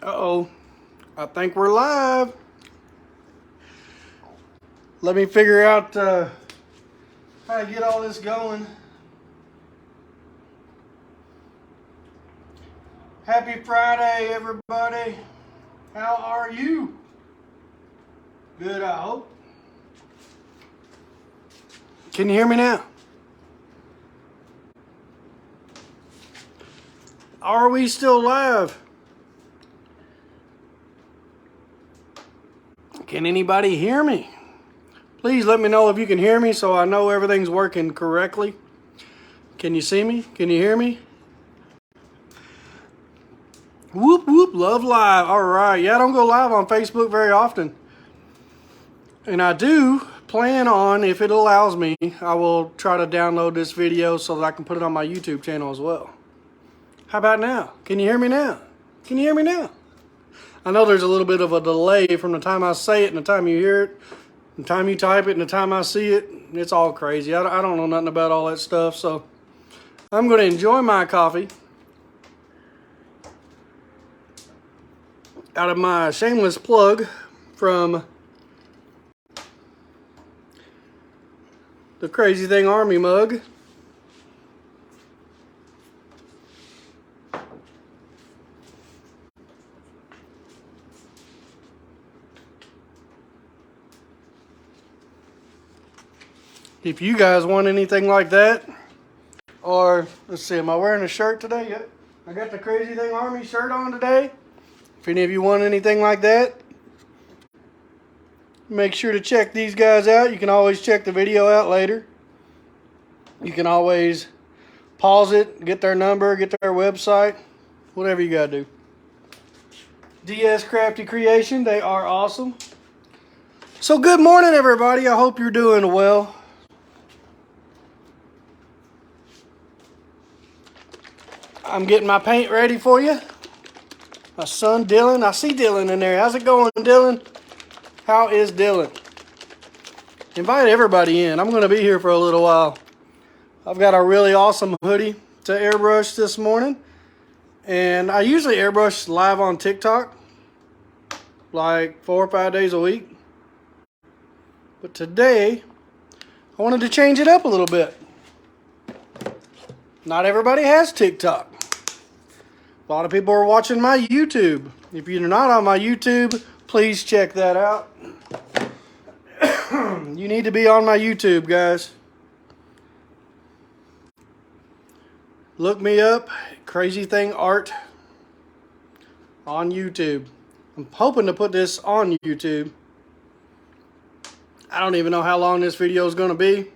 Uh-oh. I think we're live. Let me figure out how to get all this going. Happy Friday, everybody. How are you? Good, I hope. Can you hear me now? Are we still live? Can anybody hear me? Please let me know if you can hear me so I know everything's working correctly. Can you see me? Can you hear me? Whoop, whoop, love live. All right. Yeah, I don't go live on Facebook very often. And I do plan on, if it allows me, I will try to download this video so that I can put it on my YouTube channel as well. How about now? Can you hear me now? Can you hear me now? I know there's a little bit of a delay from the time I say it and the time you hear it, the time you type it and the time I see it. It's all crazy. I don't know nothing about all that stuff, so I'm going to enjoy my coffee out of my shameless plug from the Crazything Army mug. If you guys want anything like that, or let's see, am I wearing a shirt today? Yep. I got the Crazything Army shirt on today. If any of you want anything like that, make sure to check these guys out. You can always check the video out later. You can always pause it, get their number, get their website, whatever you gotta do. DS Crafty Creation, they are awesome. So good morning, everybody. I hope you're doing well. I'm getting my paint ready for you. My son Dylan. I see Dylan in there. How's it going, Dylan? How is Dylan? Invite everybody in. I'm going to be here for a little while. I've got a really awesome hoodie to airbrush this morning. And I usually airbrush live on TikTok like 4 or 5 days a week. But today, I wanted to change it up a little bit. Not everybody has TikTok. A lot of people are watching my YouTube. If you're not on my YouTube, please check that out. You need to be on my YouTube, guys. Look me up, Crazythingart on YouTube. I'm hoping to put this on YouTube. I don't even know how long this video is going to be.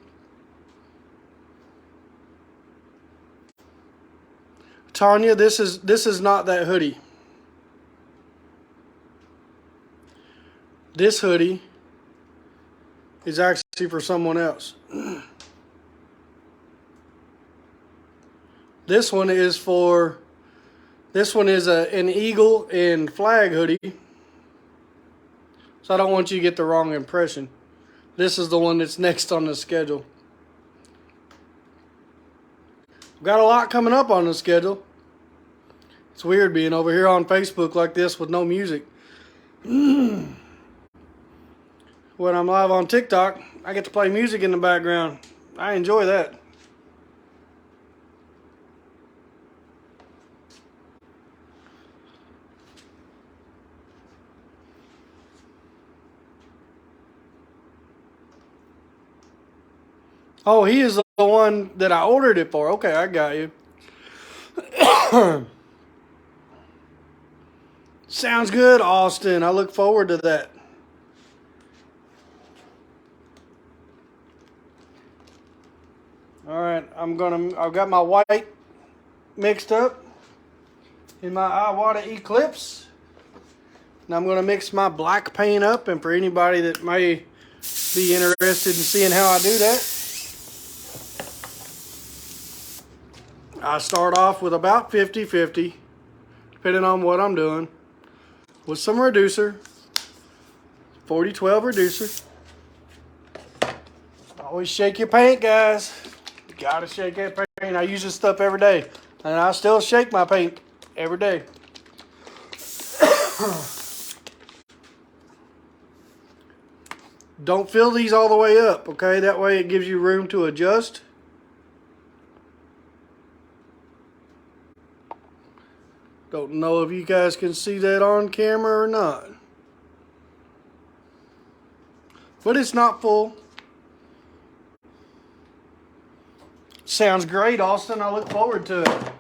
Tanya, this is not that hoodie. This hoodie is actually for someone else. This one is an eagle and flag hoodie. So I don't want you to get the wrong impression. This is the one that's next on the schedule. Got a lot coming up on the schedule. It's weird being over here on Facebook like this with no music. When I'm live on TikTok, I get to play music in the background. I enjoy that. Oh, he is the one that I ordered it for. Okay, I got you. Sounds good, Austin. I look forward to that. All right, I've got my white mixed up in my Iwata Eclipse. And I'm gonna mix my black paint up, and for anybody that may be interested in seeing how I do that, I start off with about 50-50, depending on what I'm doing, with some reducer, 40-12 reducer. Always shake your paint, guys. You gotta shake that paint. I use this stuff every day, and I still shake my paint every day. Don't fill these all the way up, okay? That way it gives you room to adjust. Don't know if you guys can see that on camera or not. But it's not full. Sounds great, Austin. I look forward to it.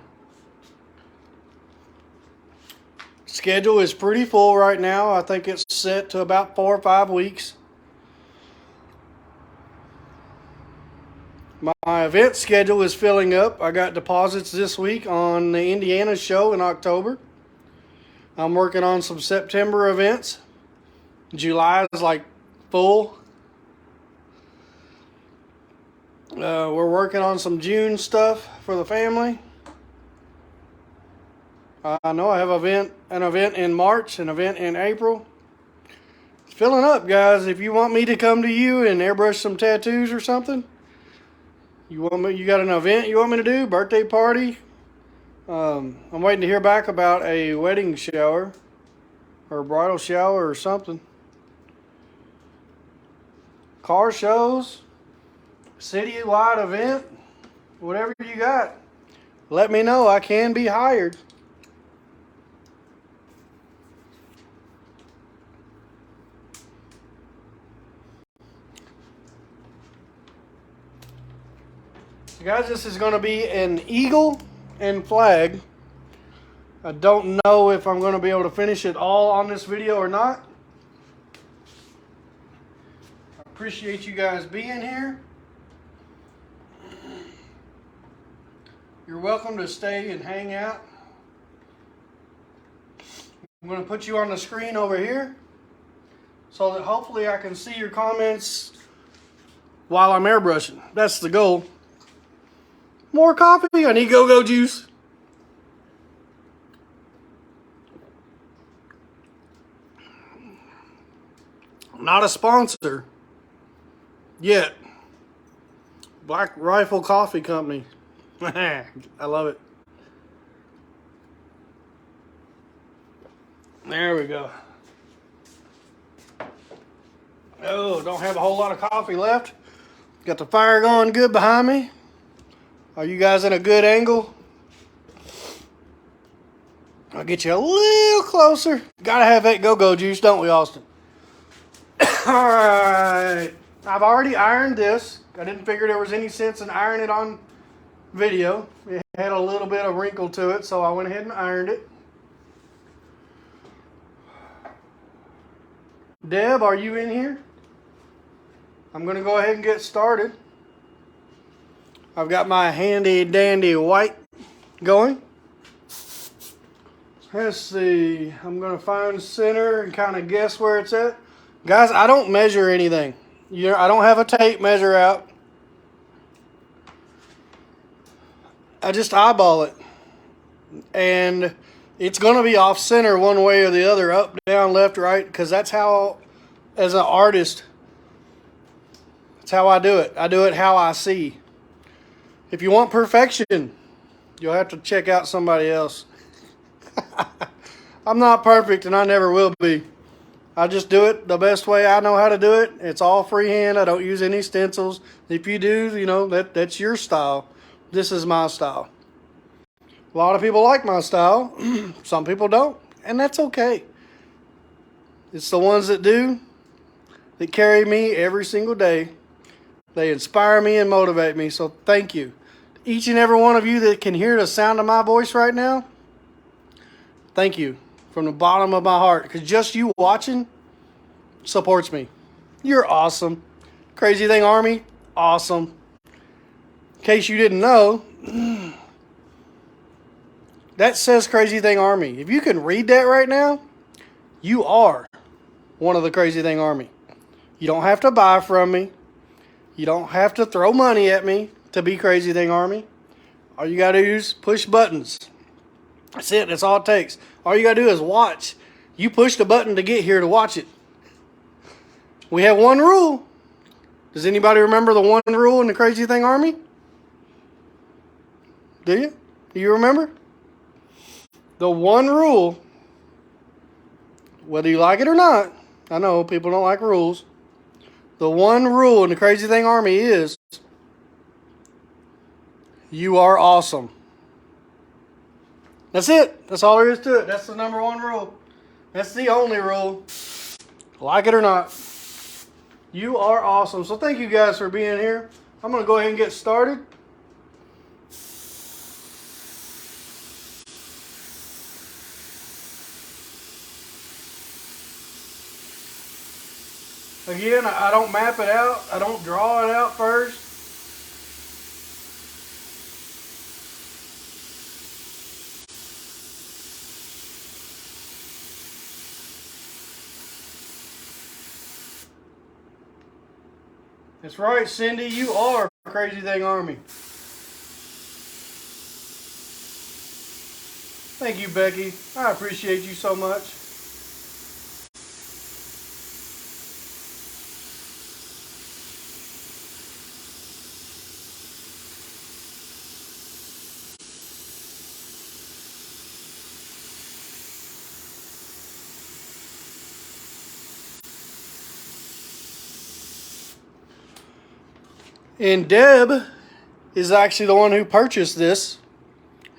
Schedule is pretty full right now. I think it's set to about 4 or 5 weeks. My event schedule is filling up. I got deposits this week on the Indiana show in October. I'm working on some September events. July is like full. We're working on some June stuff for the family. I know I have an event in March, an event in April. It's filling up, guys. If you want me to come to you and airbrush some tattoos or something, you got an event you want me to do, birthday party. I'm waiting to hear back about a wedding shower or a bridal shower or something. Car shows, city-wide event, whatever you got. Let me know. I can be hired. So guys, this is going to be an eagle and flag. I don't know if I'm going to be able to finish it all on this video or not. I appreciate you guys being here. You're welcome to stay and hang out. I'm going to put you on the screen over here so that hopefully I can see your comments while I'm airbrushing. That's the goal. More coffee? I need go-go juice. Not a sponsor yet. Black Rifle Coffee Company. I love it. There we go. Oh, don't have a whole lot of coffee left. Got the fire going good behind me. Are you guys in a good angle? I'll get you a little closer. Gotta have that go-go juice, don't we, Austin? Alright. I've already ironed this. I didn't figure there was any sense in ironing it on video. It had a little bit of wrinkle to it, so I went ahead and ironed it. Deb, are you in here? I'm going to go ahead and get started. I've got my handy dandy white going. Let's see. I'm going to find center and kind of guess where it's at. Guys, I don't measure anything. I don't have a tape measure out. I just eyeball it. And it's going to be off center one way or the other, up, down, left, right, because that's how, as an artist, that's how I do it. I do it how I see. If you want perfection, you'll have to check out somebody else. I'm not perfect, and I never will be. I just do it the best way I know how to do it. It's all freehand. I don't use any stencils. If you do, you know, that's your style. This is my style. A lot of people like my style. Some people don't, and that's okay. It's the ones that do that carry me every single day. They inspire me and motivate me, so thank you. Each and every one of you that can hear the sound of my voice right now, thank you from the bottom of my heart, because just you watching supports me. You're awesome. Crazy Thing Army, awesome. In case you didn't know, that says Crazy Thing Army. If you can read that right now, you are one of the Crazy Thing Army. You don't have to buy from me. You don't have to throw money at me to be Crazy Thing Army. All you got to do is push buttons. That's it. That's all it takes. All you got to do is watch. You push the button to get here to watch it. We have one rule. Does anybody remember the one rule in the Crazy Thing Army? Do you? Do you remember? The one rule whether you like it or not. I know people don't like rules. The one rule in the Crazy Thing Army is you are awesome. That's it. That's all there is to it. That's the number one rule. That's the only rule. Like it or not. You are awesome. So thank you guys for being here. I'm going to go ahead and get started. Again, I don't map it out. I don't draw it out first. That's right, Cindy. You are Crazy Thing Army. Thank you, Becky. I appreciate you so much. And Deb is actually the one who purchased this.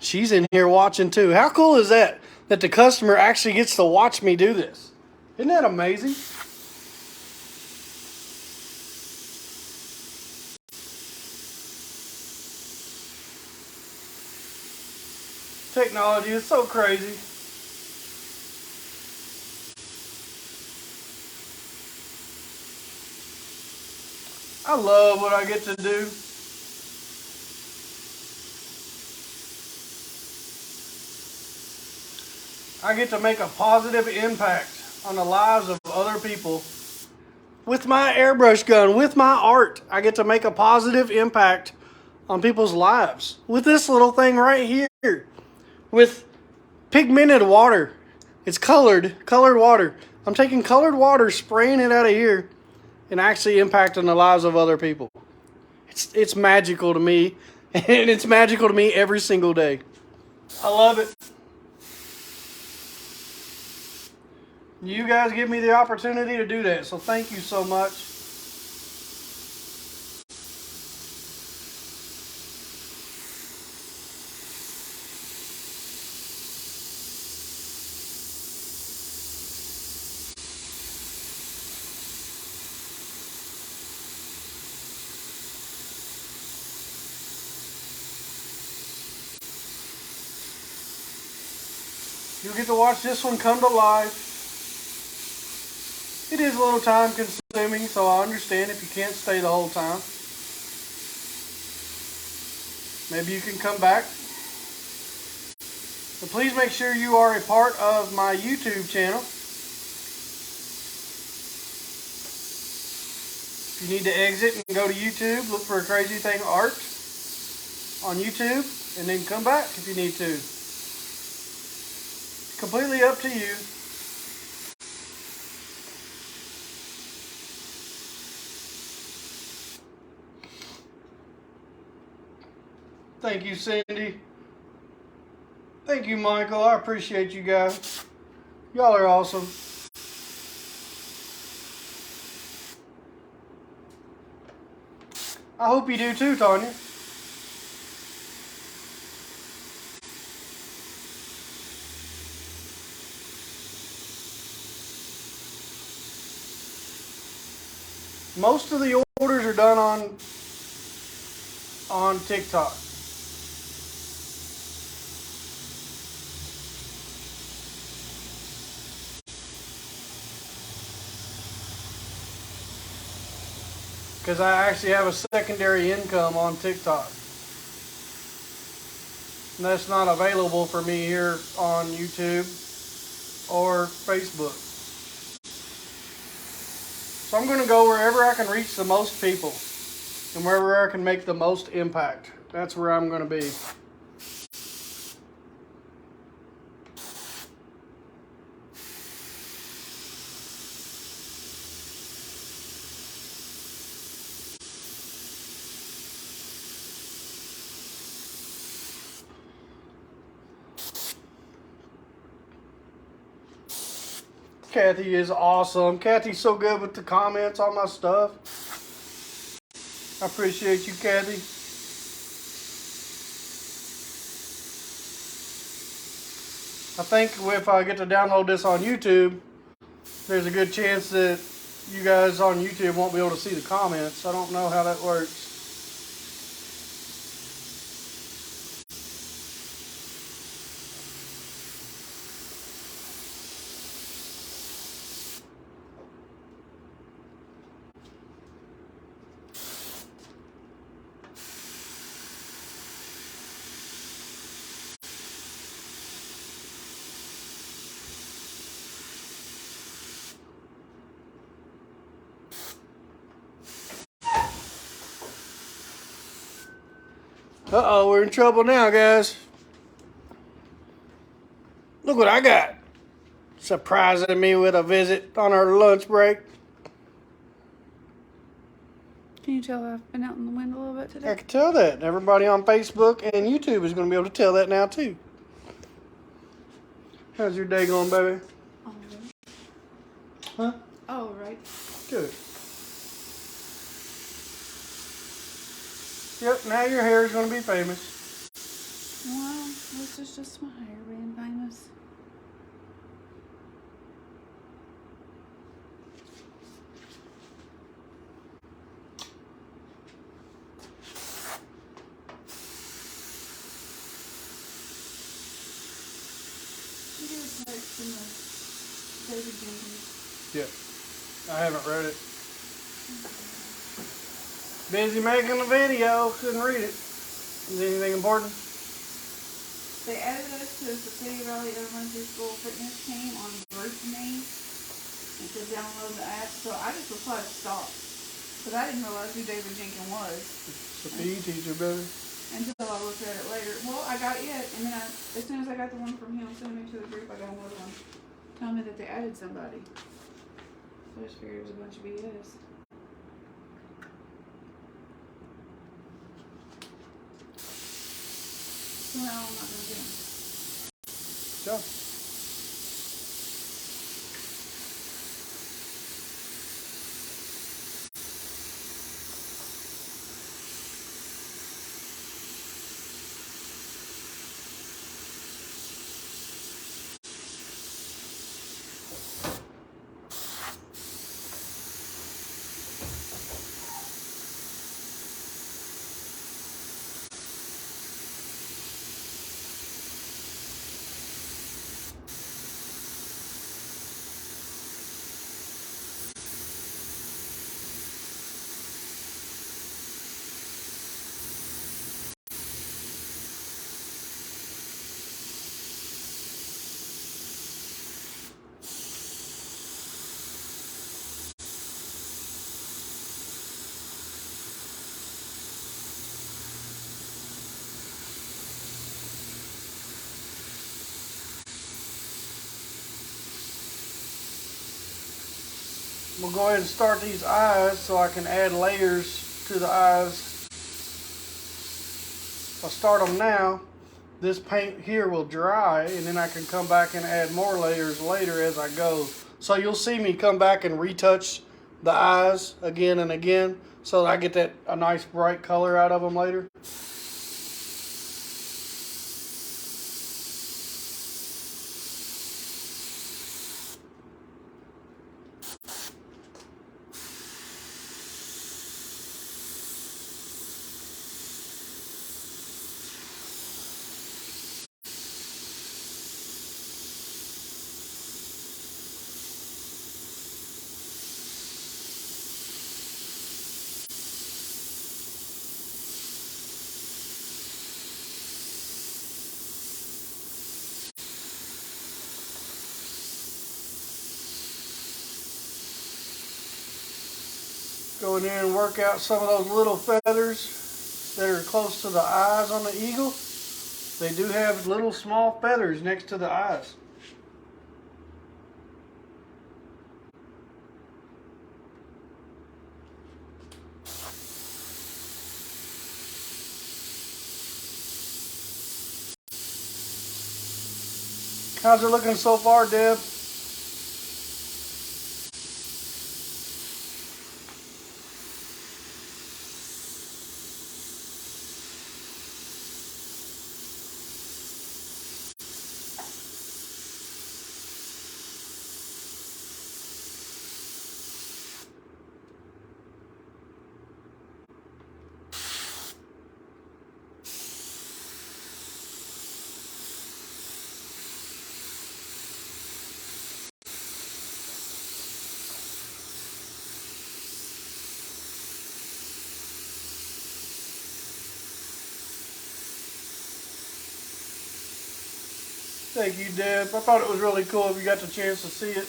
She's in here watching too. How cool is that? That the customer actually gets to watch me do this. Isn't that amazing? Technology is so crazy. I love what I get to do. I get to make a positive impact on the lives of other people. With my airbrush gun, with my art, I get to make a positive impact on people's lives. With this little thing right here. With pigmented water. It's colored water. I'm taking colored water, spraying it out of here, and actually impacting the lives of other people. It's magical to me, and it's magical to me every single day. I love it. You guys give me the opportunity to do that, so thank you so much. You'll get to watch this one come to life. It is a little time consuming, so I understand if you can't stay the whole time. Maybe you can come back. But please make sure you are a part of my YouTube channel. If you need to exit and go to YouTube, look for Crazythingart on YouTube, and then come back if you need to. Completely up to you. Thank you, Cindy. Thank you, Michael. I appreciate you guys. Y'all are awesome. I hope you do too, Tanya. Most of the orders are done on TikTok. Because I actually have a secondary income on TikTok. And that's not available for me here on YouTube or Facebook. So I'm going to go wherever I can reach the most people and wherever I can make the most impact. That's where I'm going to be. Kathy is awesome. Kathy's so good with the comments on my stuff. I appreciate you, Kathy. I think if I get to download this on YouTube, there's a good chance that you guys on YouTube won't be able to see the comments. I don't know how that works. Uh-oh, we're in trouble now, guys. Look what I got. Surprising me with a visit on our lunch break. Can you tell I've been out in the wind a little bit today? I can tell that. Everybody on Facebook and YouTube is going to be able to tell that now, too. How's your day going, baby? All right. Huh? All right. Good. Yep, now your hair is going to be famous. Well, this is just my hair being famous. You get a text from the David Jenkins. Yeah, I haven't read it. Busy making a video, couldn't read it. Is anything important? They added us to the City Valley Elementary School fitness team on GroupMe and to download the app. So I just replied stop because I didn't realize who David Jenkins was. It's a PE teacher, baby. Until I looked at it later. Well, I got it, and then as soon as I got the one from him sending me to the group, I got another one telling me that they added somebody. So I just figured it was a bunch of BS. So now I'm not going to get them. Go. We'll go ahead and start these eyes so I can add layers to the eyes. If I start them now, this paint here will dry and then I can come back and add more layers later as I go. So you'll see me come back and retouch the eyes again and again so that I get a nice bright color out of them later. Go in there and work out some of those little feathers that are close to the eyes on the eagle. They do have little small feathers next to the eyes. How's it looking so far, Deb? Thank you, Deb. I thought it was really cool if you got the chance to see it.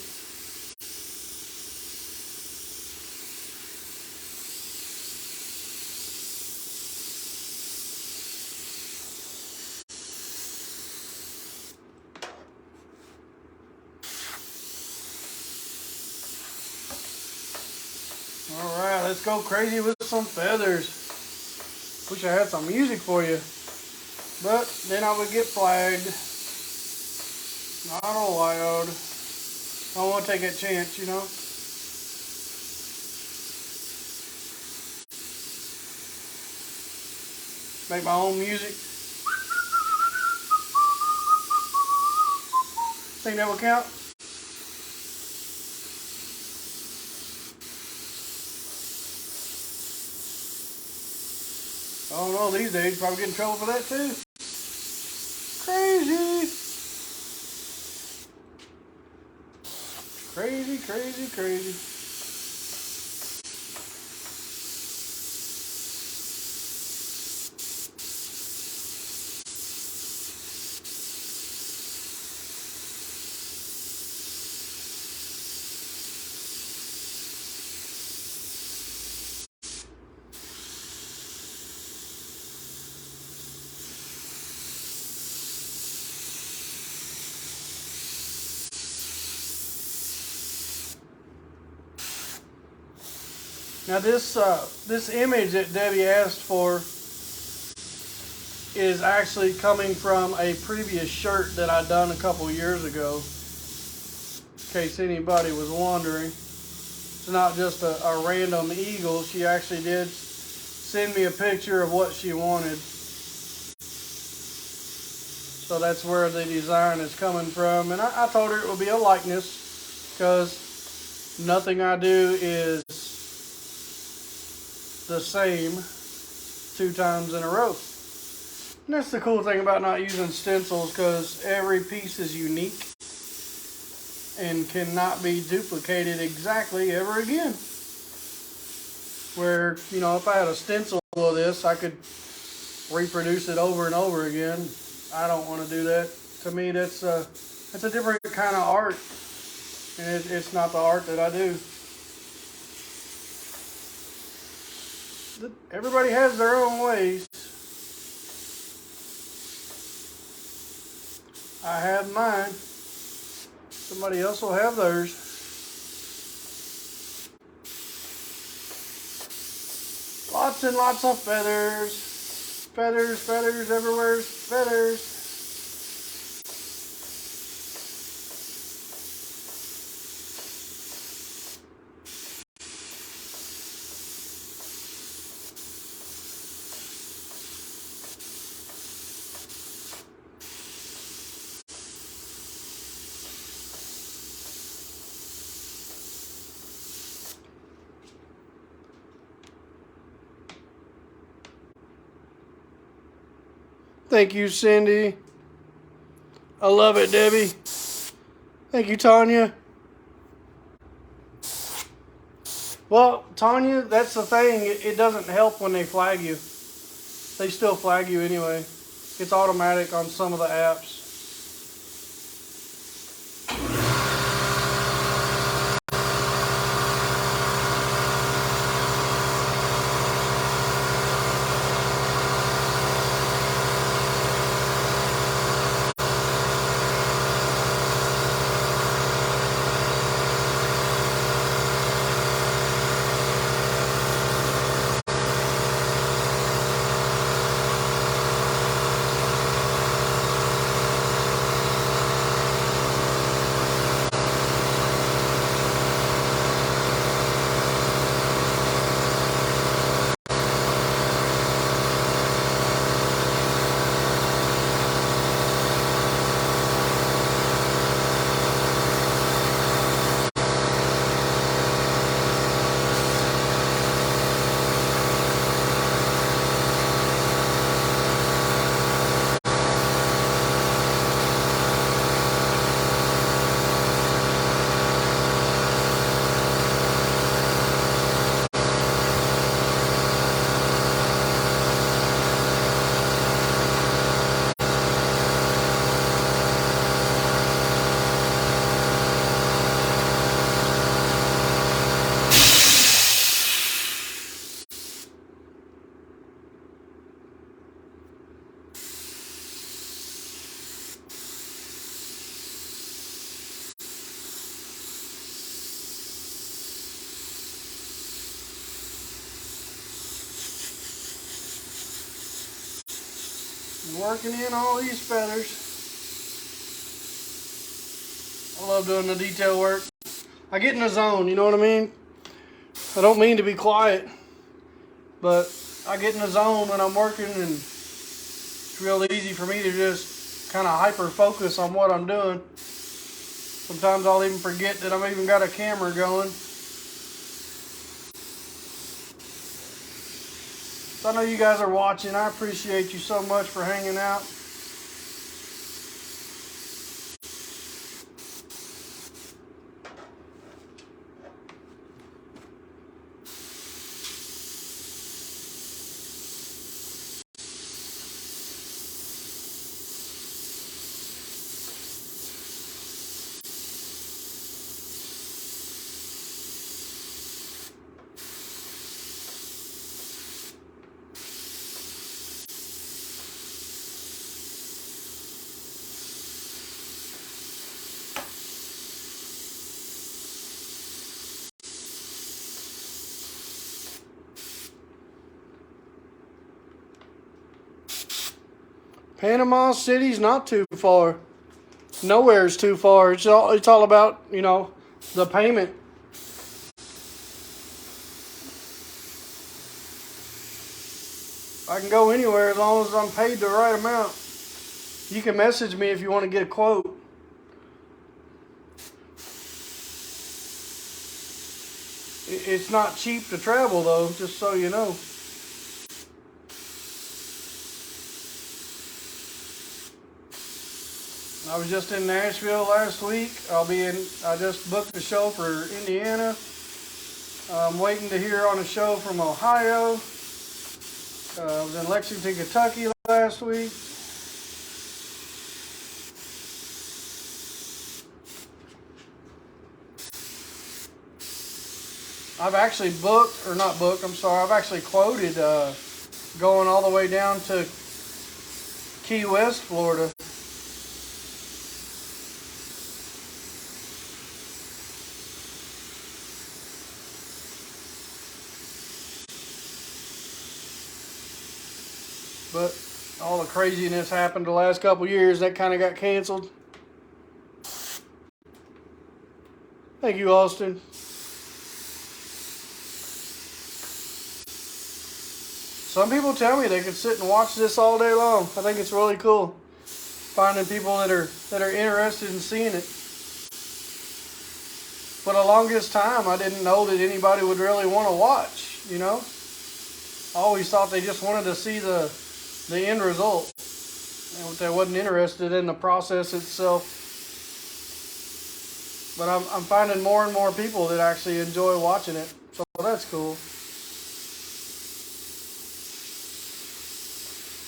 Alright, let's go crazy with some feathers. Wish I had some music for you. But then I would get flagged. Not allowed. I don't want to take that chance, you know. Make my own music. Think that would count? I don't know, these days probably get in trouble for that too. Crazy. Crazy, crazy, crazy. Now this image that Debbie asked for is actually coming from a previous shirt that I done a couple years ago. In case anybody was wondering, it's not just a random eagle. She actually did send me a picture of what she wanted. So that's where the design is coming from. And I told her it would be a likeness because nothing I do is the same 2 times in a row. And that's the cool thing about not using stencils, because every piece is unique and cannot be duplicated exactly ever again. Where, you know, if I had a stencil of this, I could reproduce it over and over again. I don't want to do that. To me, that's a different kind of art, and it's not the art that I do. Everybody has their own ways. I have mine. Somebody else will have theirs. Lots and lots of feathers. Feathers, feathers, everywhere, feathers. Thank you, Cindy. I love it, Debbie. Thank you, Tanya. Well, Tanya, that's the thing. It doesn't help when they flag you. They still flag you anyway. It's automatic on some of the apps. working in all these feathers. I love doing the detail work. I get in the zone, you know what I mean? I don't mean to be quiet, but I get in the zone when I'm working, and it's real easy for me to just kind of hyper focus on what I'm doing. Sometimes I'll even forget that I've even got a camera going. So I know you guys are watching. I appreciate you so much for hanging out. Panama City's not too far. Nowhere's too far. It's all about, you know, the payment. I can go anywhere as long as I'm paid the right amount. You can message me if you want to get a quote. It's not cheap to travel though, just so you know. I was just in Nashville last week. I just booked a show for Indiana. I'm waiting to hear on a show from Ohio. I was in Lexington, Kentucky last week. I've actually I've actually quoted going all the way down to Key West, Florida. But all the craziness happened the last couple years. That kind of got canceled. Thank you, Austin. Some people tell me they can sit and watch this all day long. I think it's really cool. Finding people that are interested in seeing it. For the longest time, I didn't know that anybody would really want to watch, you know? I always thought they just wanted to see the end result. And they wasn't interested in the process itself. But I'm finding more and more people that actually enjoy watching it. So that's cool.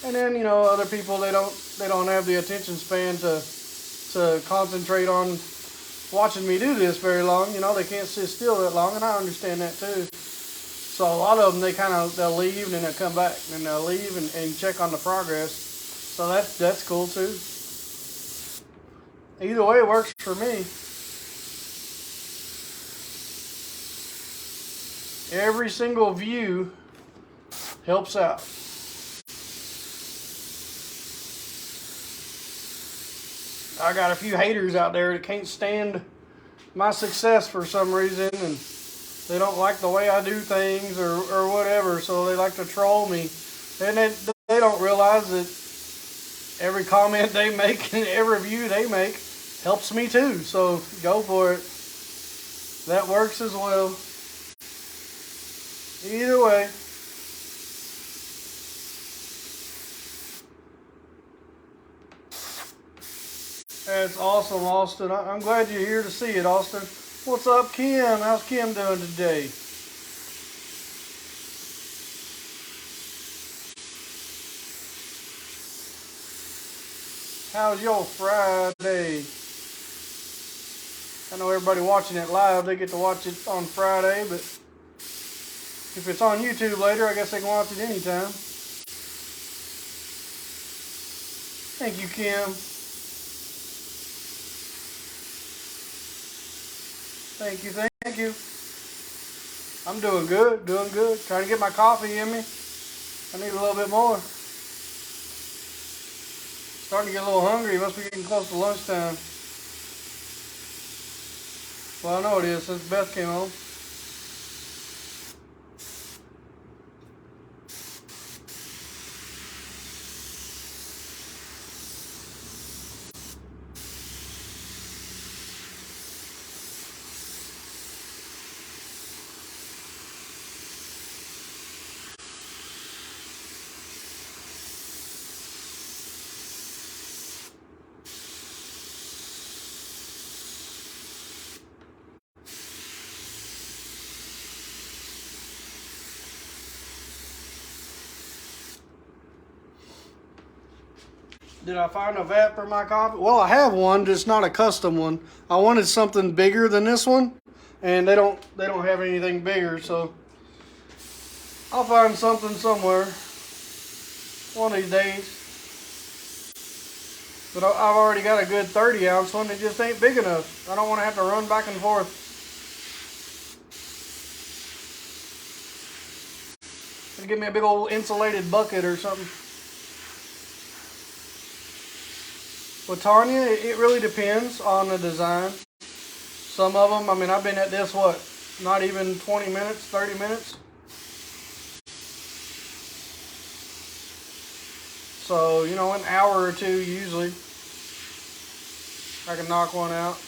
And then, you know, other people, they don't have the attention span to concentrate on watching me do this very long. You know, they can't sit still that long, and I understand that too. So a lot of them, they'll leave and then they'll come back, and they'll leave and check on the progress. So that's cool too. Either way, it works for me. Every single view helps out. I got a few haters out there that can't stand my success for some reason, and they don't like the way I do things or whatever, so they like to troll me. And they don't realize that every comment they make and every view they make helps me too. So go for it. That works as well. Either way. That's awesome, Austin. I'm glad you're here to see it, Austin. What's up, Kim? How's Kim doing today? How's your Friday? I know everybody watching it live, they get to watch it on Friday, but if it's on YouTube later, I guess they can watch it anytime. Thank you, Kim. Thank you, thank you. I'm doing good. Trying to get my coffee in me. I need a little bit more. Starting to get a little hungry. Must be getting close to lunchtime. Well, I know it is since Beth came home. Did I find a vat for my coffee? Well, I have one, just not a custom one. I wanted something bigger than this one, and they don't have anything bigger, so I'll find something somewhere one of these days. But I've already got a good 30 ounce one. It just ain't big enough. I don't want to have to run back and forth. Give me a big old insulated bucket or something. With Tanya, it really depends on the design. Some of them, I mean, I've been at this, what, not even 20 minutes, 30 minutes. So, you know, an hour or two usually, I can knock one out.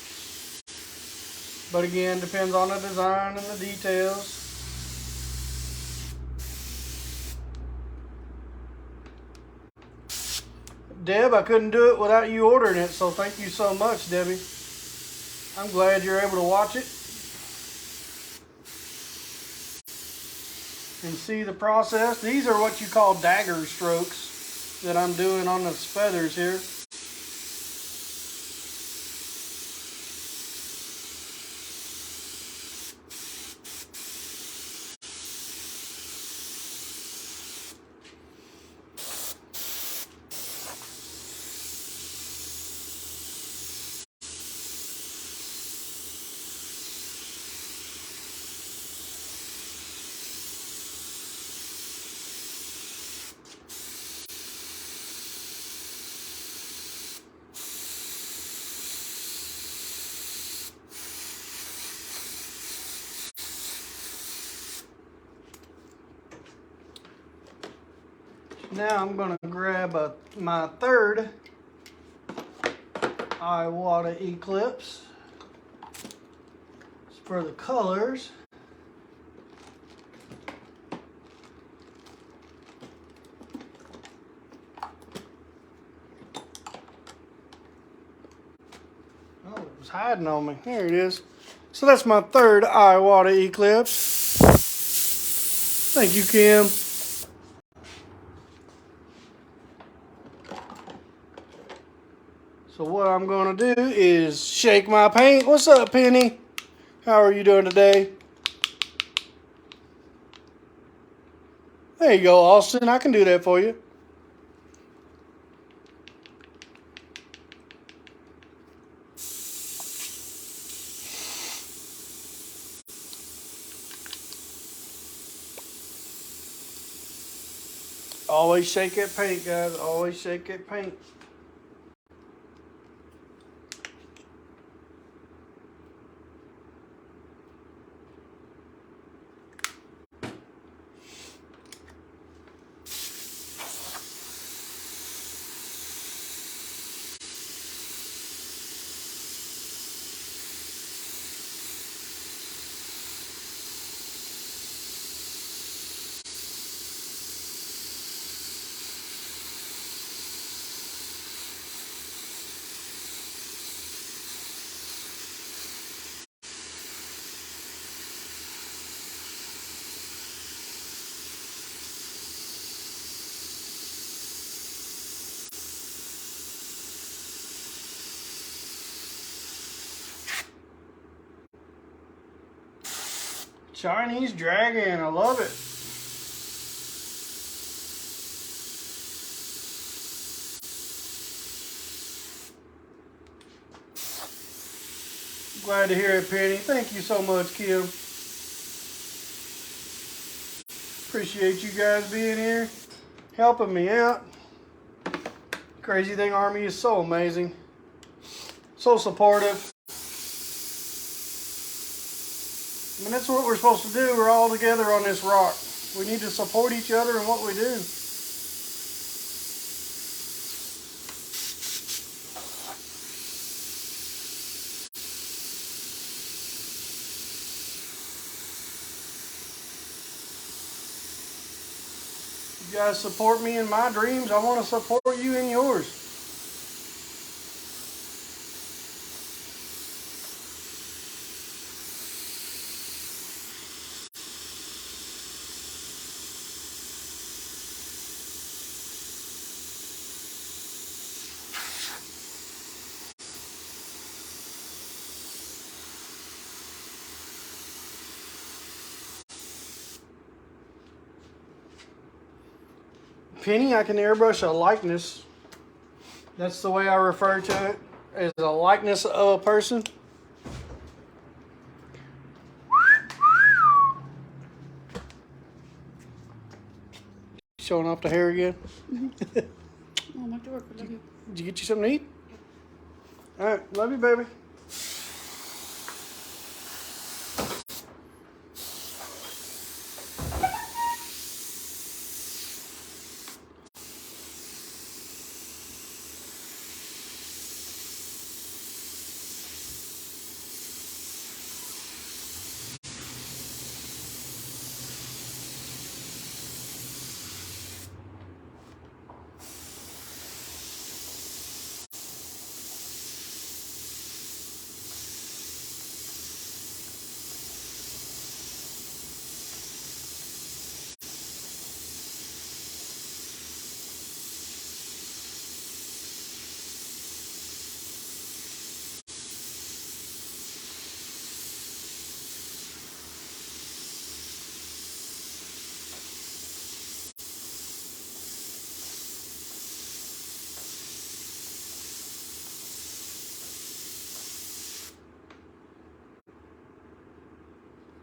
But again, depends on the design and the details. Deb, I couldn't do it without you ordering it, so thank you so much, Debbie. I'm glad you're able to watch it and see the process. These are what you call dagger strokes that I'm doing on the feathers here. Now I'm going to grab my third Iwata Eclipse. It's for the colors. Oh, it was hiding on me. There it is. So that's my third Iwata Eclipse. Thank you, Kim. So what I'm going to do is shake my paint. What's up, Penny? How are you doing today? There you go, Austin. I can do that for you. Always shake that paint, guys. Always shake that paint. Chinese dragon, I love it. Glad to hear it, Penny. Thank you so much, Kim. Appreciate you guys being here, helping me out. Crazy Thing Army is so amazing. So supportive. I mean, that's what we're supposed to do. We're all together on this rock. We need to support each other in what we do. You guys support me in my dreams. I want to support you in yours. Penny, I can airbrush a likeness. That's the way I refer to it, as a likeness of a person. Showing off the hair again. Mm-hmm. Oh, my door. Love you. Did you get you something to eat? All right, love you, baby.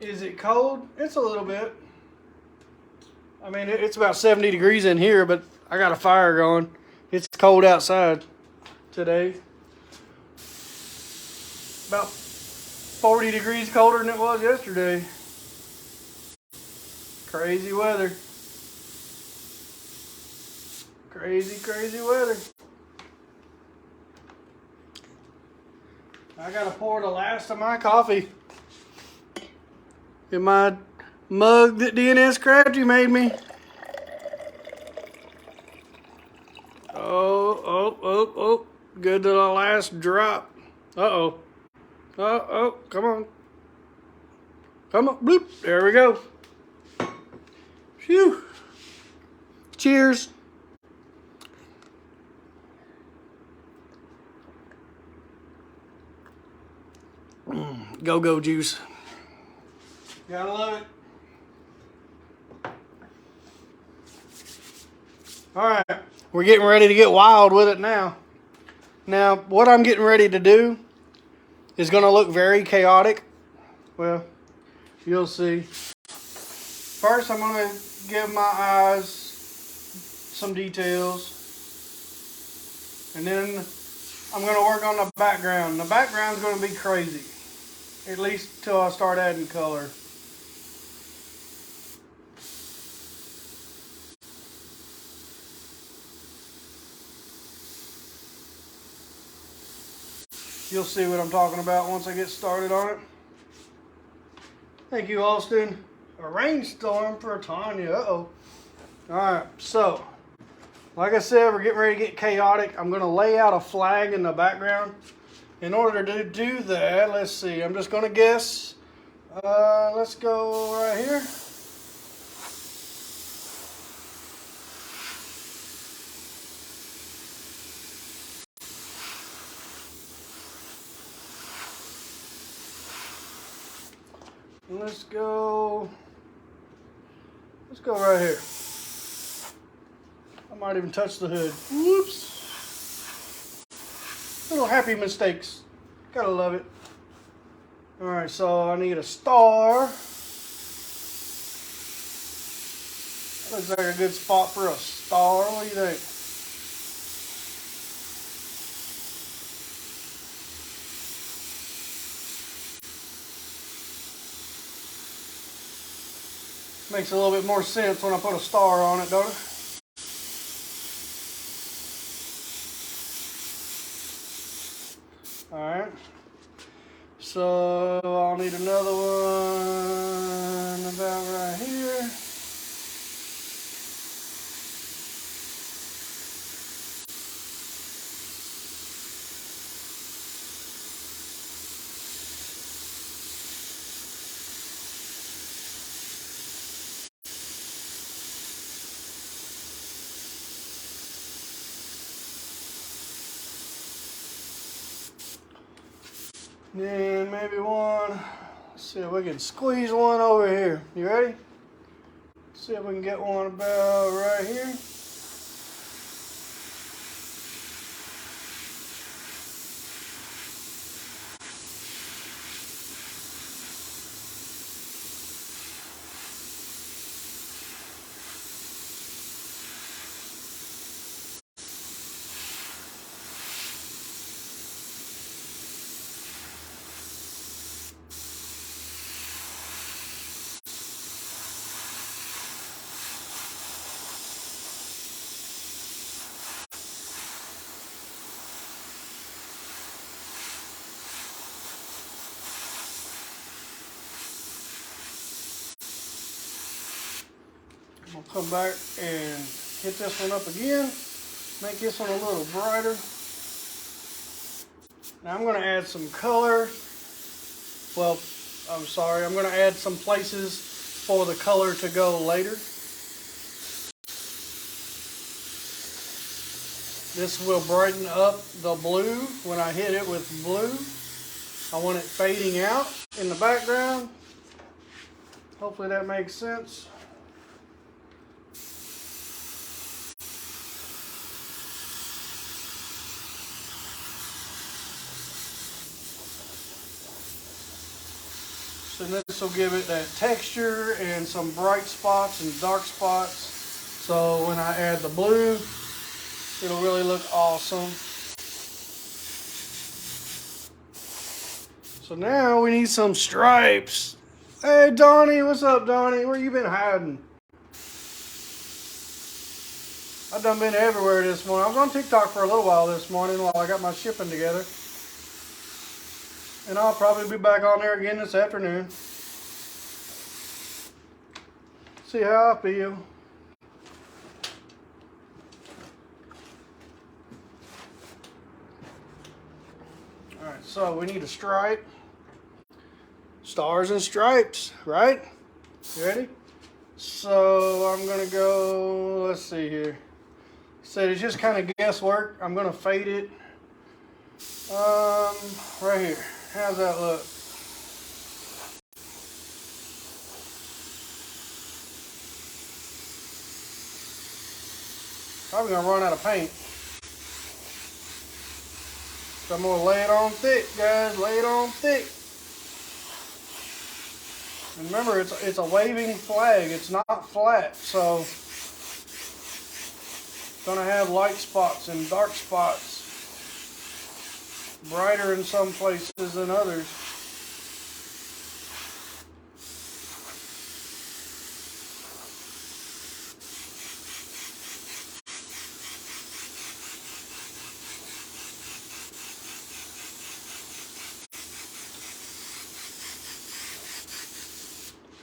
Is it cold? It's a little bit. I mean, it's about 70 degrees in here, but I got a fire going. It's cold outside today. About 40 degrees colder than it was yesterday. Crazy weather. Crazy, crazy weather. I gotta pour the last of my coffee in my mug that DNS Crafty made me. Oh. Good to the last drop. Uh-oh. Uh-oh. Come on. Come on. Bloop. There we go. Phew. Cheers. Go-go juice. Gotta love it. Alright, we're getting ready to get wild with it now. Now, what I'm getting ready to do is going to look very chaotic. Well, you'll see. First, I'm going to give my eyes some details. And then I'm going to work on the background. The background's going to be crazy. At least till I start adding color. You'll see what I'm talking about once I get started on it. Thank you, Austin. A rainstorm for Tanya. Uh-oh. Alright, so, like I said, we're getting ready to get chaotic. I'm going to lay out a flag in the background. In order to do that, let's see, I'm just going to guess. Let's go right here. Let's go right here. I might even touch the hood. Whoops. Little happy mistakes. Gotta love it. Alright, so I need a star. Looks like a good spot for a star. What do you think? Makes a little bit more sense when I put a star on it, don't it? Alright. So I'll need another one about right here. Then maybe one. Let's see if we can squeeze one over here. You ready? See if we can get one about right here. I'm gonna come back and hit this one up again. Make this one a little brighter. Now I'm gonna add some color. Well, I'm sorry, I'm gonna add some places for the color to go later. This will brighten up the blue when I hit it with blue. I want it fading out in the background. Hopefully that makes sense. And this will give it that texture and some bright spots and dark spots. So when I add the blue, it'll really look awesome. So now we need some stripes. Hey Donnie, what's up Donnie? Where you been hiding? I've done been everywhere this morning. I was on TikTok for a little while this morning while I got my shipping together. And I'll probably be back on there again this afternoon. See how I feel. Alright, so we need a stripe. Stars and stripes, right? You ready? So I'm going to go, let's see here. So it's just kind of guesswork. I'm going to fade it right here. How's that look? Probably gonna run out of paint. So I'm gonna lay it on thick, guys. Lay it on thick. And remember, it's a waving flag. It's not flat, so it's gonna have light spots and dark spots. Brighter in some places than others.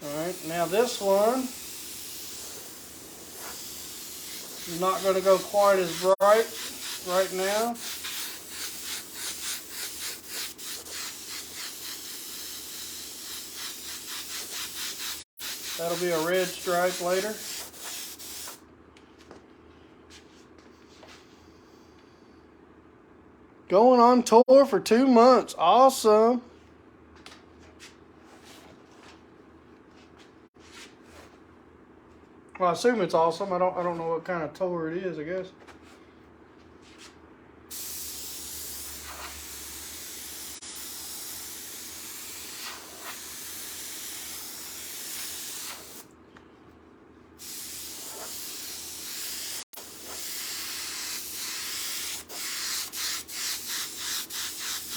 Alright, now this one is not going to go quite as bright right now. That'll be a red stripe later. Going on tour for 2 months. Awesome. Well, I assume it's awesome. I don't know what kind of tour it is, I guess.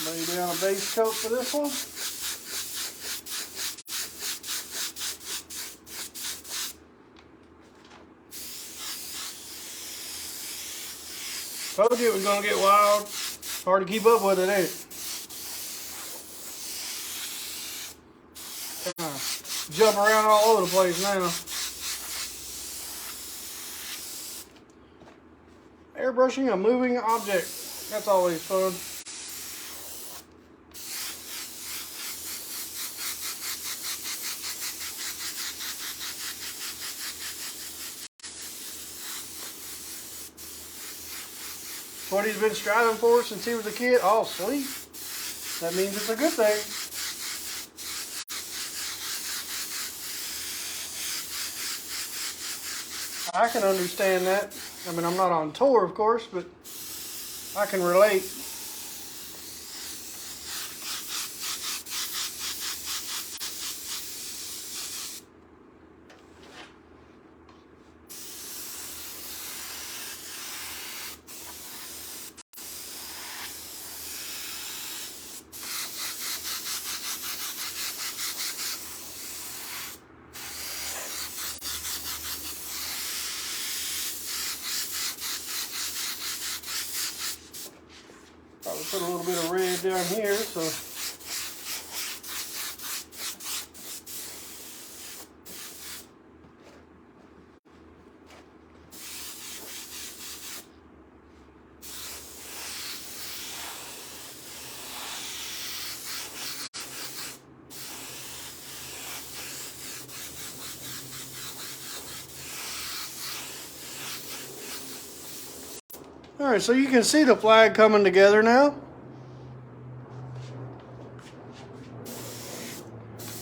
Lay down a base coat for this one. Told you it was gonna get wild. Hard to keep up with it, ain't it? Kinda jump around all over the place now. Airbrushing a moving object. That's always fun. What he's been striving for since he was a kid. Oh, sweet. That means it's a good thing. I can understand that. I mean, I'm not on tour, of course, but I can relate. Probably put a little bit of red down here, so. Alright, so you can see the flag coming together now.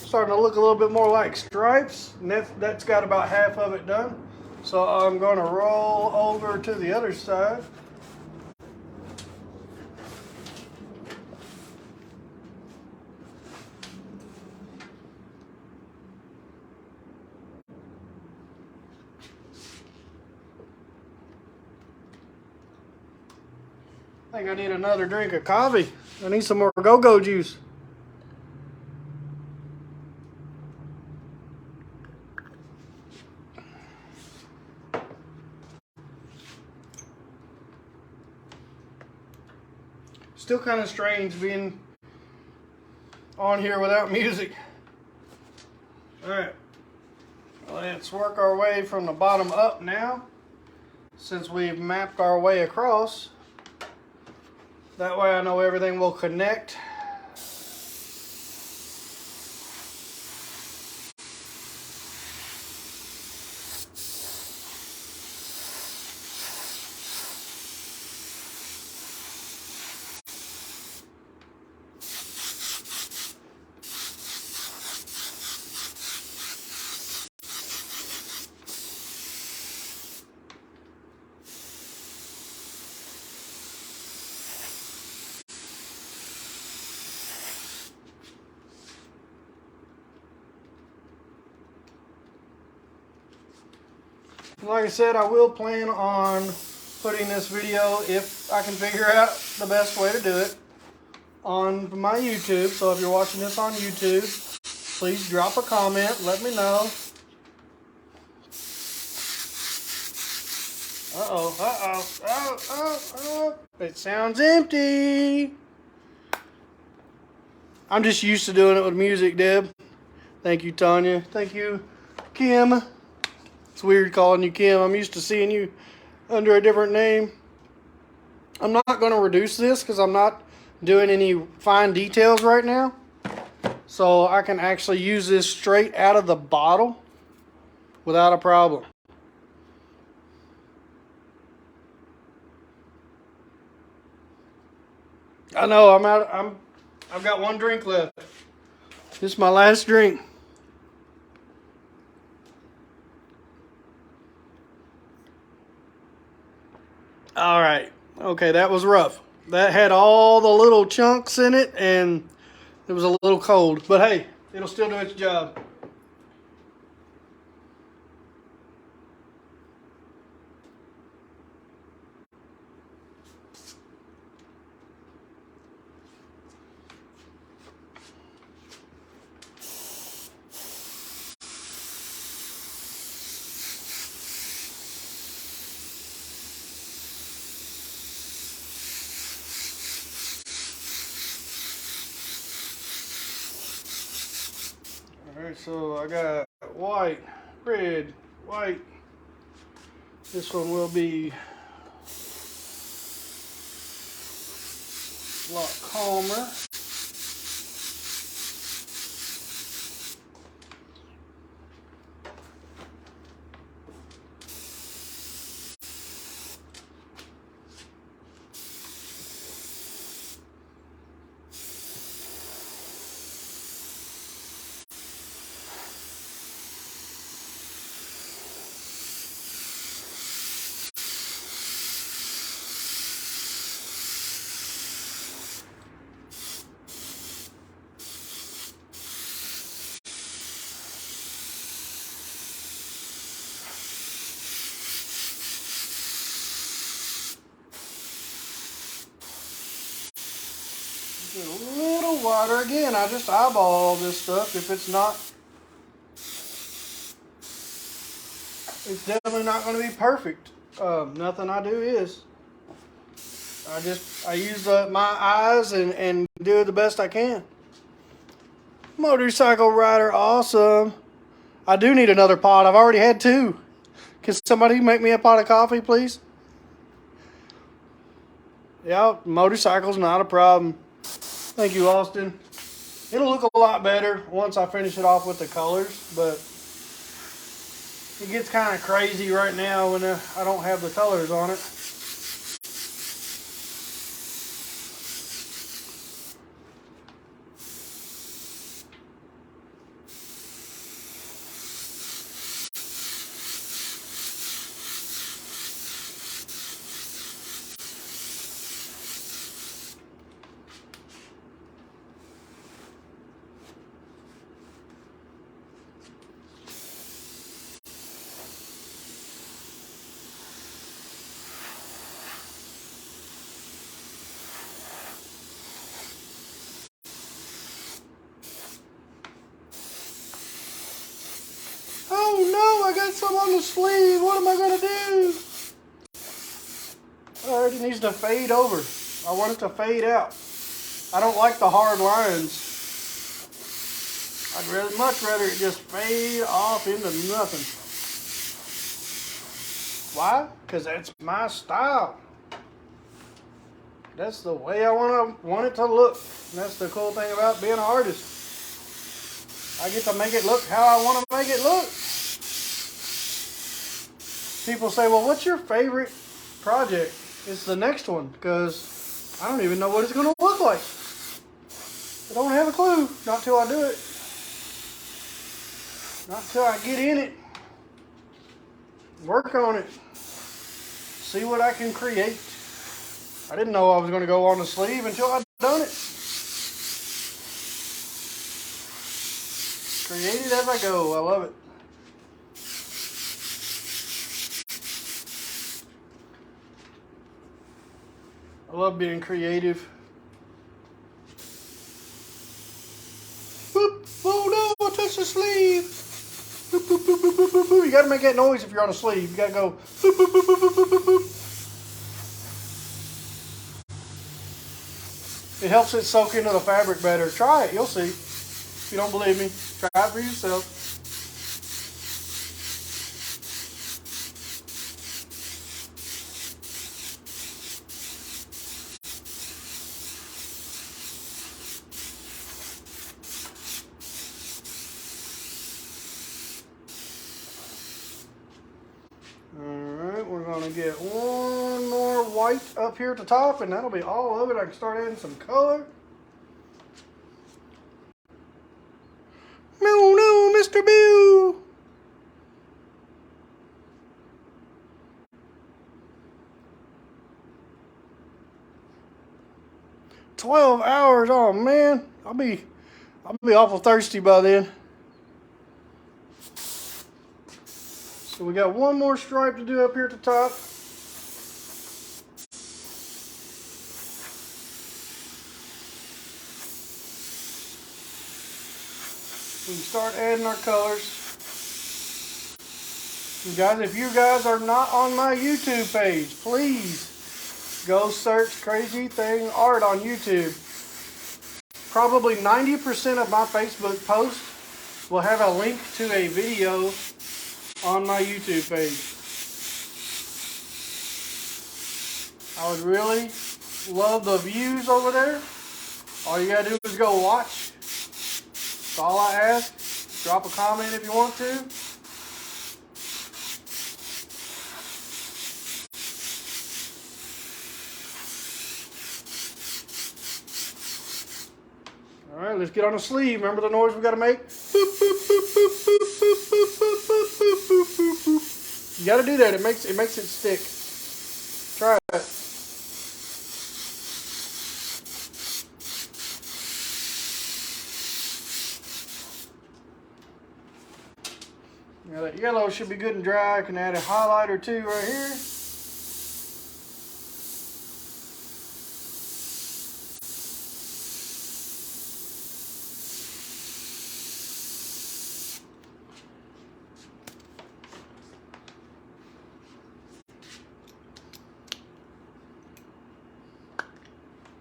Starting to look a little bit more like stripes, and that's got about half of it done. So I'm going to roll over to the other side. I think I need another drink of coffee. I need some more go-go juice. Still kind of strange being on here without music. Alright, let's work our way from the bottom up now, since we've mapped our way across. That way I know everything will connect. Like I said, I will plan on putting this video, if I can figure out the best way to do it, on my YouTube. So if you're watching this on YouTube, please drop a comment, let me know. It sounds empty. I'm just used to doing it with music, Deb. Thank you, Tanya. Thank you, Kim. It's weird calling you Kim. I'm used to seeing you under a different name. I'm not going to reduce this because I'm not doing any fine details right now. So I can actually use this straight out of the bottle without a problem. I know, I've got one drink left. This is my last drink. All right. Okay, that was rough. That had all the little chunks in it, and it was a little cold. But hey, it'll still do its job. Alright, so I got white, red, white. This one will be a lot calmer. A little wider again. I just eyeball all this stuff. If it's not, it's definitely not going to be perfect. Nothing I do is. I use my eyes and do the best I can. Motorcycle rider, awesome. I do need another pot. I've already had 2. Can somebody make me a pot of coffee, please? Yeah, motorcycle's not a problem. Thank you, Austin. It'll look a lot better once I finish it off with the colors, but it gets kind of crazy right now when I don't have the colors on it. Oh no, I got some on the sleeve. What am I going to do? Alright, it needs to fade over. I want it to fade out. I don't like the hard lines. I'd much rather it just fade off into nothing. Why? Because that's my style. That's the way I want it to look. And that's the cool thing about being an artist. I get to make it look how I want to make it look. People say, well, what's your favorite project? It's the next one, because I don't even know what it's going to look like. I don't have a clue. Not till I do it. Not till I get in it. Work on it. See what I can create. I didn't know I was going to go on the sleeve until I'd done it. Create it as I go. I love it. I love being creative. Boop. Oh no, I touched the sleeve. Boop, boop, boop, boop, boop, boop, boop. You gotta make that noise if you're on a sleeve. You gotta go boop, boop, boop, boop, boop, boop, boop. It helps it soak into the fabric better. Try it, you'll see. If you don't believe me, try it for yourself. Alright, we're going to get one more white up here at the top, and that'll be all of it. I can start adding some color. No, Mr. Bill! "12 hours, oh man, I'll be awful thirsty by then." So we got one more stripe to do up here at the top. We can start adding our colors. And guys, if you guys are not on my YouTube page, please go search Crazythingart on YouTube. Probably 90% of my Facebook posts will have a link to a video on my YouTube page. I would really love the views over there. All you gotta do is go watch. That's all I ask. Drop a comment if you want to. All right, let's get on the sleeve. Remember the noise we gotta make? Boop, boop, boop, boop, boop, boop, boop, boop, boop, boop, boop, boop. You gotta do that. It makes it stick. Try it. Now that yellow should be good and dry. I can add a highlight or two right here.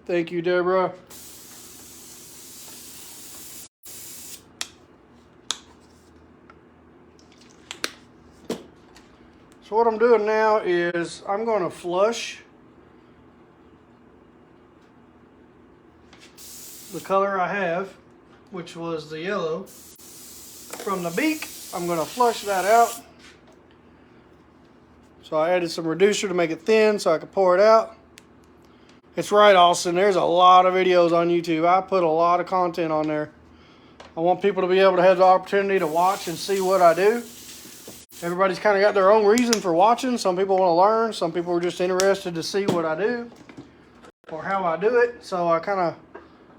Thank you, Deborah. So what I'm doing now is I'm going to flush the color I have, which was the yellow, from the beak. I'm going to flush that out. So I added some reducer to make it thin so I could pour it out. It's right, Austin. There's a lot of videos on YouTube. I put a lot of content on there. I want people to be able to have the opportunity to watch and see what I do. Everybody's kind of got their own reason for watching. Some people want to learn. Some people are just interested to see what I do or how I do it. So I kind of,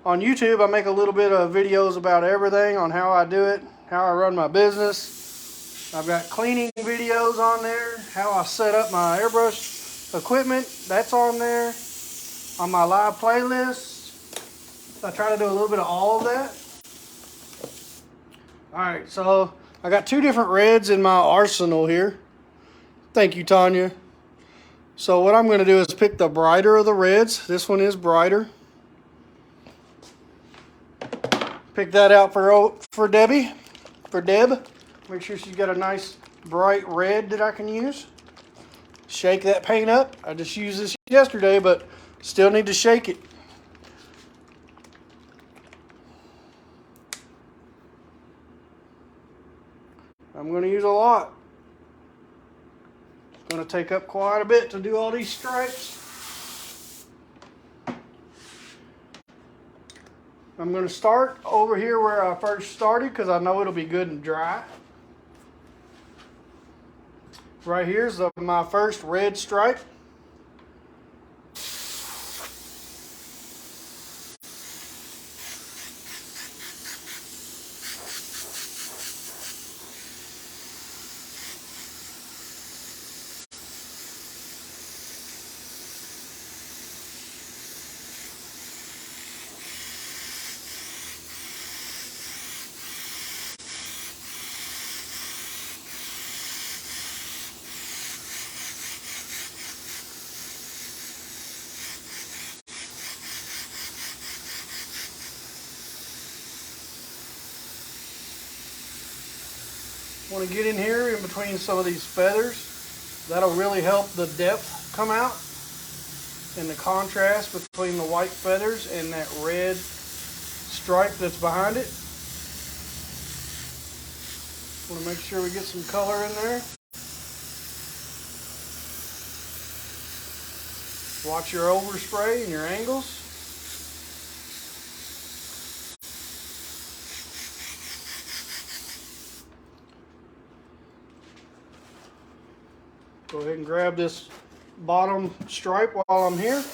on YouTube, I make a little bit of videos about everything on how I do it, how I run my business. I've got cleaning videos on there, how I set up my airbrush equipment. That's on there. On my live playlist, I try to do a little bit of all of that. All right, so I got two different reds in my arsenal here. Thank you, Tanya. So what I'm going to do is pick the brighter of the reds. This one is brighter. Pick that out for Debbie, for Deb. Make sure she's got a nice bright red that I can use. Shake that paint up. I just used this yesterday, but still need to shake it. I'm going to use a lot. It's going to take up quite a bit to do all these stripes. I'm going to start over here where I first started because I know it'll be good and dry. Right here's my first red stripe. Want to get in here in between some of these feathers. That'll really help the depth come out and the contrast between the white feathers and that red stripe that's behind it. Want to make sure we get some color in there. Watch your overspray and your angles. Go ahead and grab this bottom stripe while I'm here.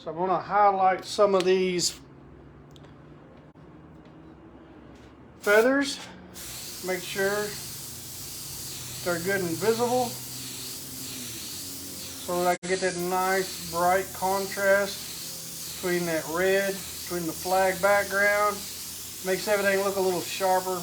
So I'm going to highlight some of these feathers. Make sure they're good and visible so that I can get that nice bright contrast between that red, between the flag background. Makes everything look a little sharper.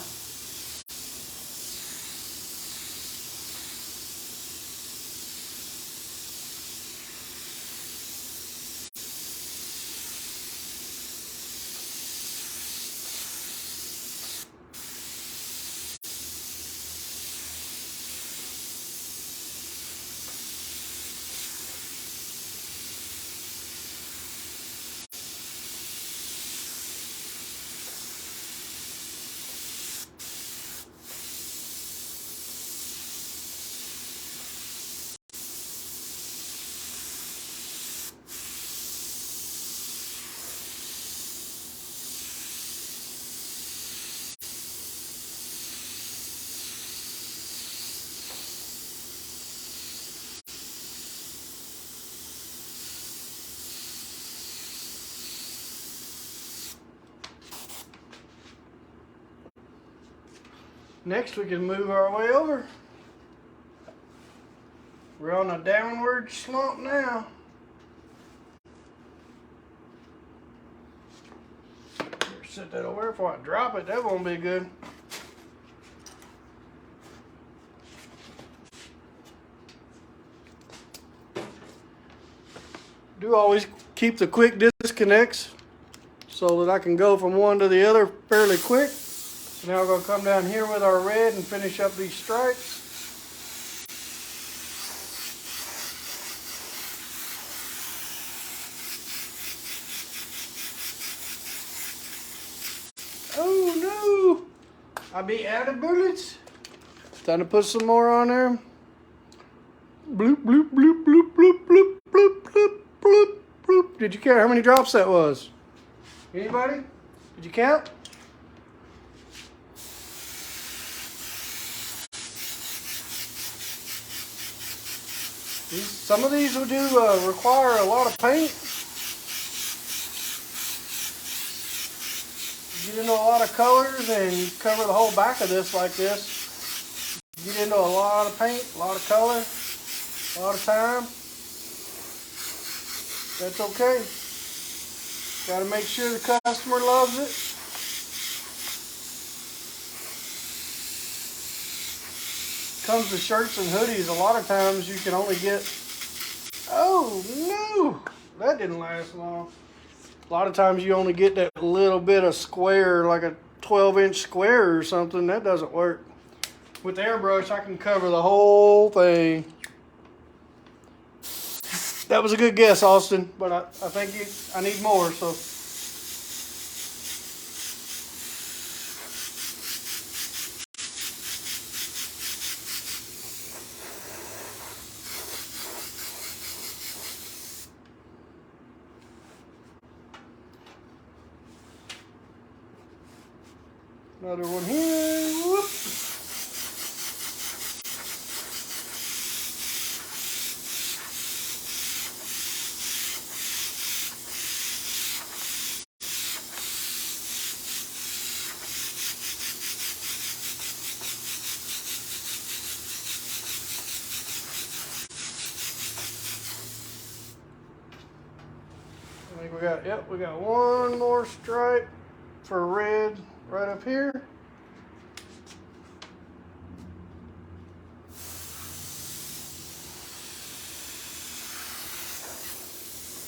Next, we can move our way over. We're on a downward slump now. Set that over before I drop it. That won't be good. Do always keep the quick disconnects so that I can go from one to the other fairly quick. So now we're going to come down here with our red and finish up these stripes. Oh no! I be out of bullets. Time to put some more on there. Bloop, bloop, bloop, bloop, bloop, bloop, bloop, bloop, bloop, bloop. Did you count how many drops that was? Anybody? Did you count? Some of these will require a lot of paint. Get into a lot of colors and cover the whole back of this like this. Get into a lot of paint, a lot of color, a lot of time. That's okay. Got to make sure the customer loves it. Comes to shirts and hoodies, a lot of times you can only get, oh no, that didn't last long. A lot of times you only get that little bit of square, like a 12-inch square or something. That doesn't work. With the airbrush, I can cover the whole thing. That was a good guess, Austin, but I think I need more, so. Another one here. Whoop. I think we got one more stripe for red right up here.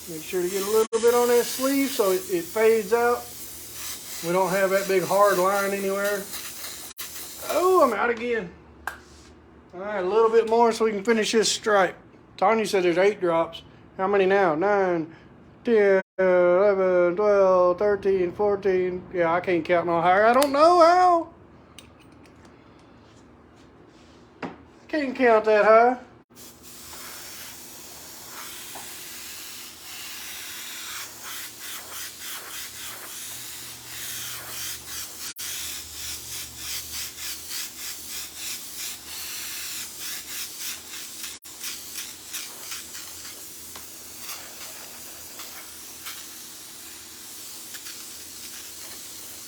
Make sure to get a little bit on that sleeve so it fades out. We don't have that big hard line anywhere. Oh, I'm out again. All right, a little bit more so we can finish this stripe. Tanya said there's 8 drops. How many now? 9, 10, 11, 12, 13, 14. Yeah, I can't count no higher. I don't know how. Can't count that high.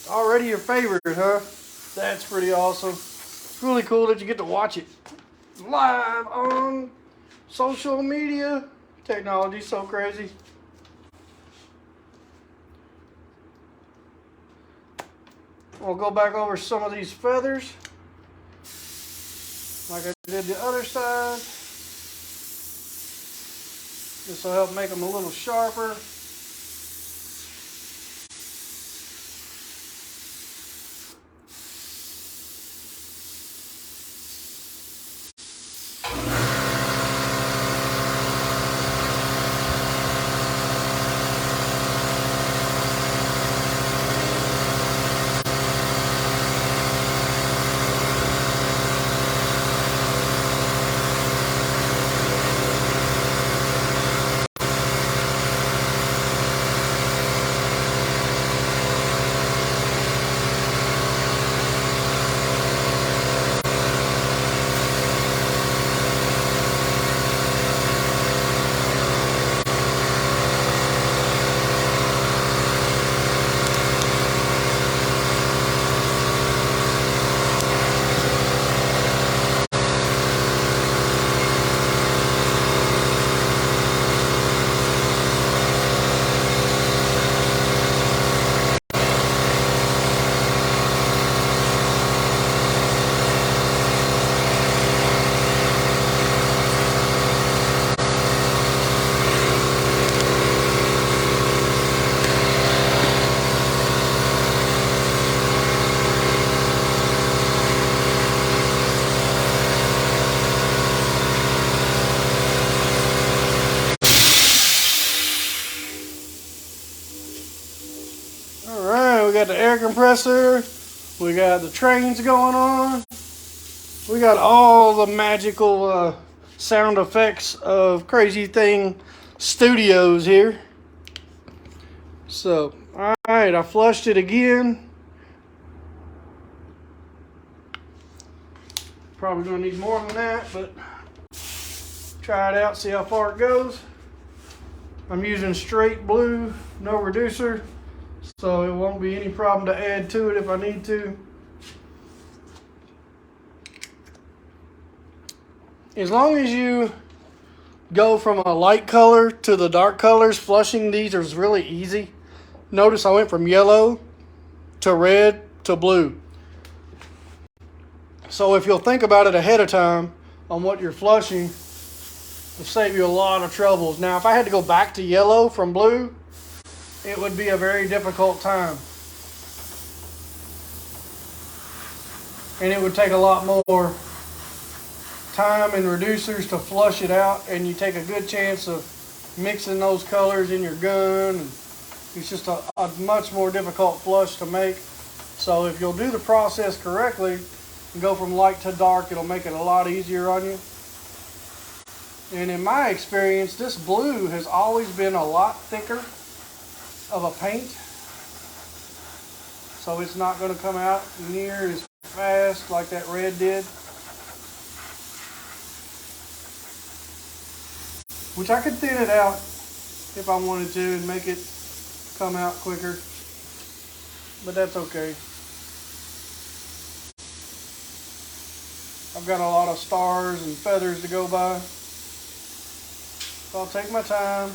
Already your favorite, huh? That's pretty awesome. It's really cool that you get to watch it live on social media. Technology's so crazy. We'll go back over some of these feathers like I did the other side. This will help make them a little sharper. We got the air compressor, we got the trains going on, we got all the magical sound effects of Crazything Studios here. So, alright, I flushed it again. Probably gonna need more than that, but try it out, see how far it goes. I'm using straight blue, no reducer, so it won't be any problem to add to it if I need to. As long as you go from a light color to the dark colors, flushing these is really easy. Notice I went from yellow to red to blue. So if you'll think about it ahead of time on what you're flushing, it'll save you a lot of troubles. Now, if I had to go back to yellow from blue, it would be a very difficult time. And it would take a lot more time and reducers to flush it out, and you take a good chance of mixing those colors in your gun. And it's just a much more difficult flush to make. So if you'll do the process correctly and go from light to dark, it'll make it a lot easier on you. And in my experience, this blue has always been a lot thicker of a paint, so it's not going to come out near as fast like that red did, which I could thin it out if I wanted to and make it come out quicker, but that's okay. I've got a lot of stars and feathers to go by, so I'll take my time.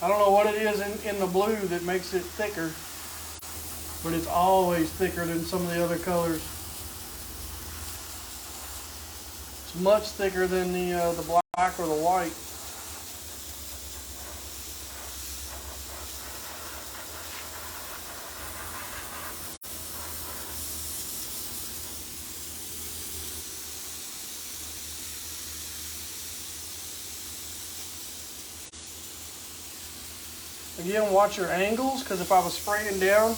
I don't know what it is in the blue that makes it thicker, but it's always thicker than some of the other colors. It's much thicker than the black or the white. Again, watch your angles, because if I was spraying down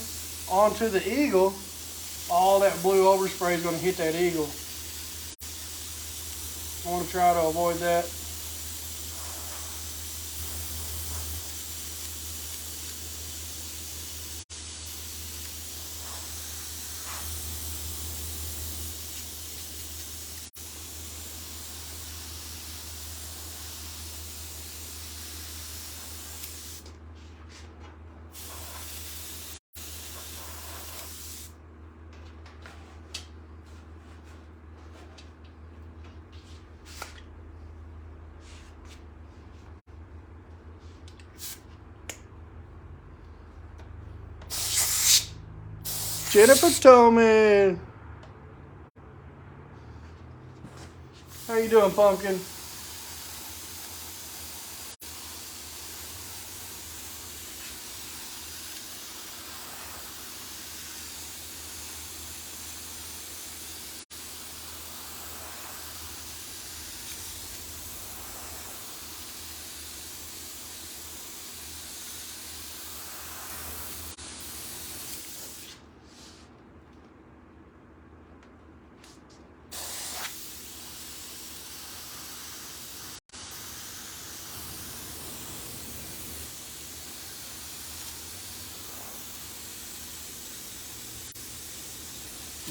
onto the eagle, all that blue overspray is going to hit that eagle. I want to try to avoid that. Jennifer Tillman. How you doing, Pumpkin?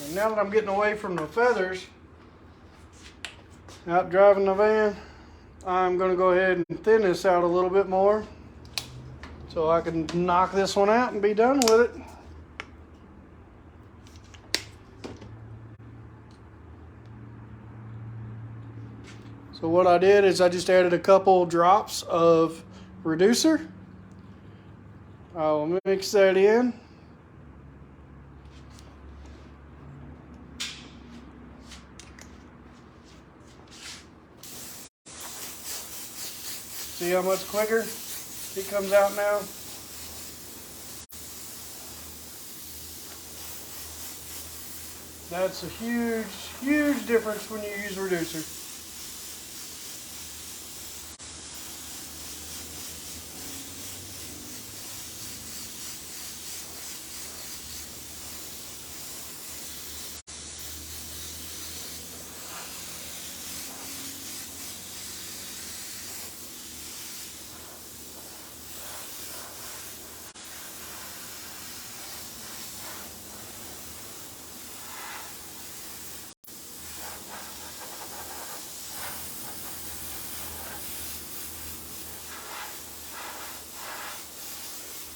And now that I'm getting away from the feathers, out driving the van, I'm going to go ahead and thin this out a little bit more so I can knock this one out and be done with it. So what I did is I just added a couple drops of reducer. I'll mix that in. See how much quicker it comes out now? That's a huge, huge difference when you use reducer.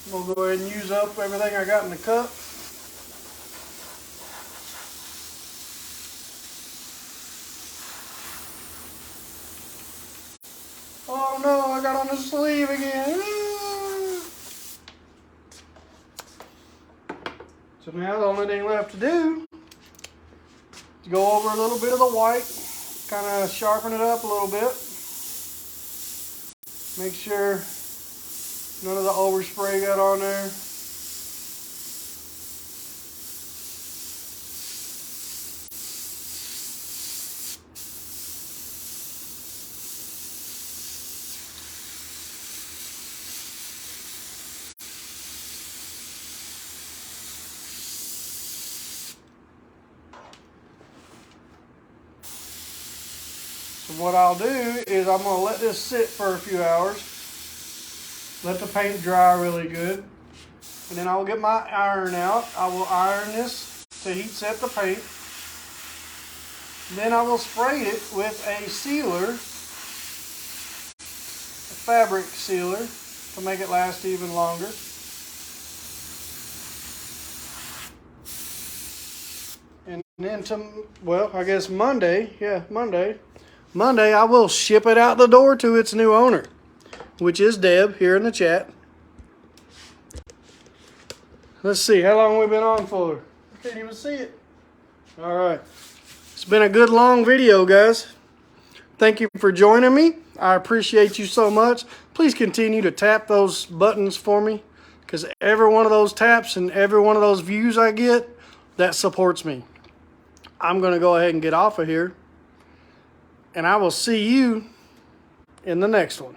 I'm going to go ahead and use up everything I got in the cup. Oh no, I got on the sleeve again. So now the only thing left to do is go over a little bit of the white, kind of sharpen it up a little bit. Make sure none of the overspray got on there. So what I'll do is I'm going to let this sit for a few hours. Let the paint dry really good. And then I'll get my iron out. I will iron this to heat set the paint. Then I will spray it with a sealer, a fabric sealer, to make it last even longer. And then well, I guess Monday I will ship it out the door to its new owner, which is Deb here in the chat. Let's see, how long we've been on for? I can't even see it. All right. It's been a good long video, guys. Thank you for joining me. I appreciate you so much. Please continue to tap those buttons for me, because every one of those taps and every one of those views I get, that supports me. I'm going to go ahead and get off of here, and I will see you in the next one.